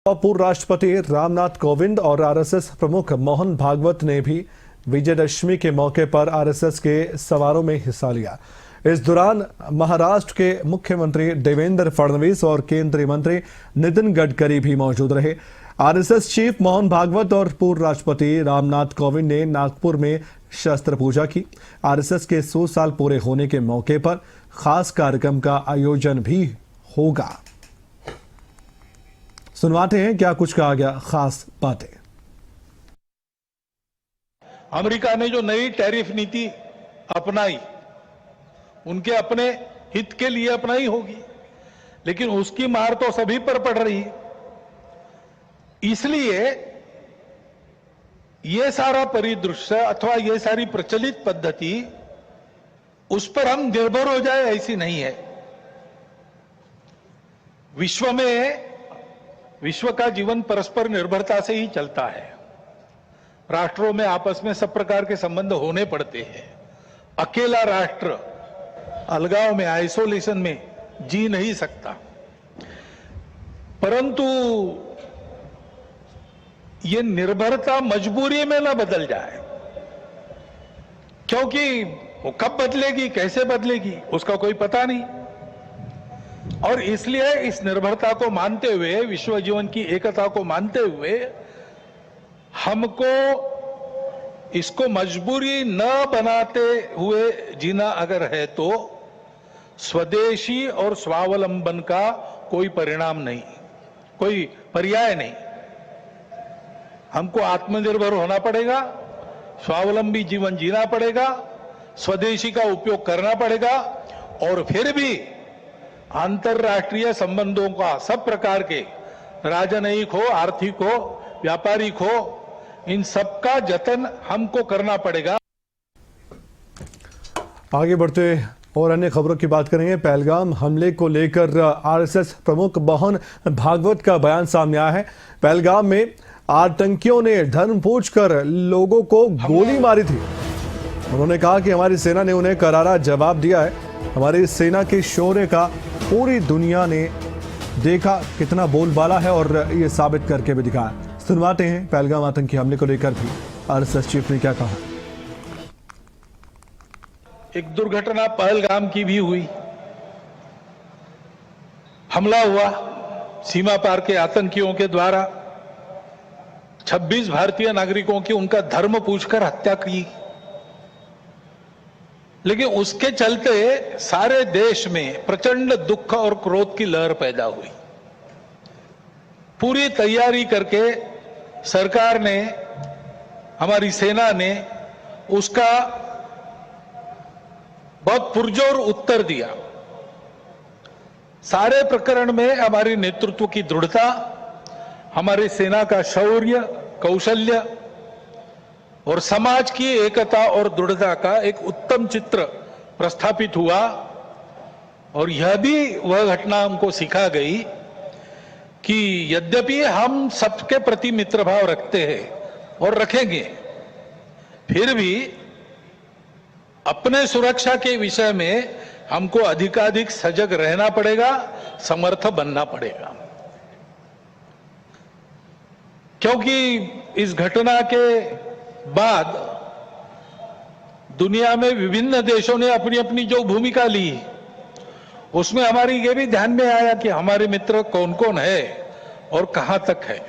पूर्व राष्ट्रपति रामनाथ कोविंद और आरएसएस प्रमुख मोहन भागवत ने भी विजयदशमी के मौके पर आरएसएस के समारोह में हिस्सा लिया। इस दौरान महाराष्ट्र के मुख्यमंत्री देवेंद्र फडणवीस और केंद्रीय मंत्री नितिन गडकरी भी मौजूद रहे। आरएसएस चीफ मोहन भागवत और पूर्व राष्ट्रपति रामनाथ कोविंद ने नागपुर में शस्त्र पूजा की। आरएसएस के 100 साल पूरे होने के मौके पर खास कार्यक्रम का आयोजन भी होगा। सुनवाते हैं क्या कुछ कहा गया, खास बातें। अमेरिका ने जो नई टैरिफ नीति अपनाई, उनके अपने हित के लिए अपनाई होगी, लेकिन उसकी मार तो सभी पर पड़ रही है। इसलिए ये सारा परिदृश्य अथवा ये सारी प्रचलित पद्धति, उस पर हम निर्भर हो जाए ऐसी नहीं है। विश्व का जीवन परस्पर निर्भरता से ही चलता है। राष्ट्रों में आपस में सब प्रकार के संबंध होने पड़ते हैं। अकेला राष्ट्र अलगाव में, आइसोलेशन में जी नहीं सकता। परंतु ये निर्भरता मजबूरी में ना बदल जाए, क्योंकि वो कब बदलेगी, कैसे बदलेगी, उसका कोई पता नहीं। और इसलिए इस निर्भरता को मानते हुए, विश्व जीवन की एकता को मानते हुए, हमको इसको मजबूरी न बनाते हुए जीना अगर है तो स्वदेशी और स्वावलंबन का कोई परिणाम नहीं, कोई पर्याय नहीं। हमको आत्मनिर्भर होना पड़ेगा, स्वावलंबी जीवन जीना पड़ेगा, स्वदेशी का उपयोग करना पड़ेगा, और फिर भी अंतरराष्ट्रीय संबंधों का सब प्रकार के, राजनयिक हो, आर्थिक हो, व्यापारिक हो, इन सब का जतन हमको करना पड़ेगा। आगे बढ़ते और अन्य खबरों की बात करेंगे। पहलगाम हमले को लेकर आरएसएस प्रमुख मोहन भागवत का बयान सामने आया है। पहलगाम में आतंकियों ने धर्म पूछकर लोगों को गोली मारी थी। उन्होंने कहा कि हमारी सेना ने उन्हें करारा जवाब दिया है। हमारी सेना के शौर्य का पूरी दुनिया ने देखा कितना बोलबाला है, और ये साबित करके भी दिखाया। सुनवाते हैं पहलगाम आतंकी हमले को लेकर भी आरएसएस चीफ ने क्या कहा। एक दुर्घटना पहलगाम की भी हुई। हमला हुआ सीमा पार के आतंकियों के द्वारा। 26 भारतीय नागरिकों की उनका धर्म पूछकर हत्या की। लेकिन उसके चलते सारे देश में प्रचंड दुख और क्रोध की लहर पैदा हुई। पूरी तैयारी करके सरकार ने, हमारी सेना ने उसका बहुत पुरजोर उत्तर दिया। सारे प्रकरण में हमारी नेतृत्व की दृढ़ता, हमारी सेना का शौर्य, कौशल्य और समाज की एकता और दृढ़ता का एक उत्तम चित्र प्रस्थापित हुआ। और यह भी वह घटना हमको सिखा गई कि यद्यपि हम सबके प्रति मित्र भाव रखते हैं और रखेंगे, फिर भी अपने सुरक्षा के विषय में हमको अधिकाधिक सजग रहना पड़ेगा, समर्थ बनना पड़ेगा। क्योंकि इस घटना के बाद दुनिया में विभिन्न देशों ने अपनी अपनी जो भूमिका ली, उसमें हमारी ये भी ध्यान में आया कि हमारे मित्र कौन कौन है और कहां तक है।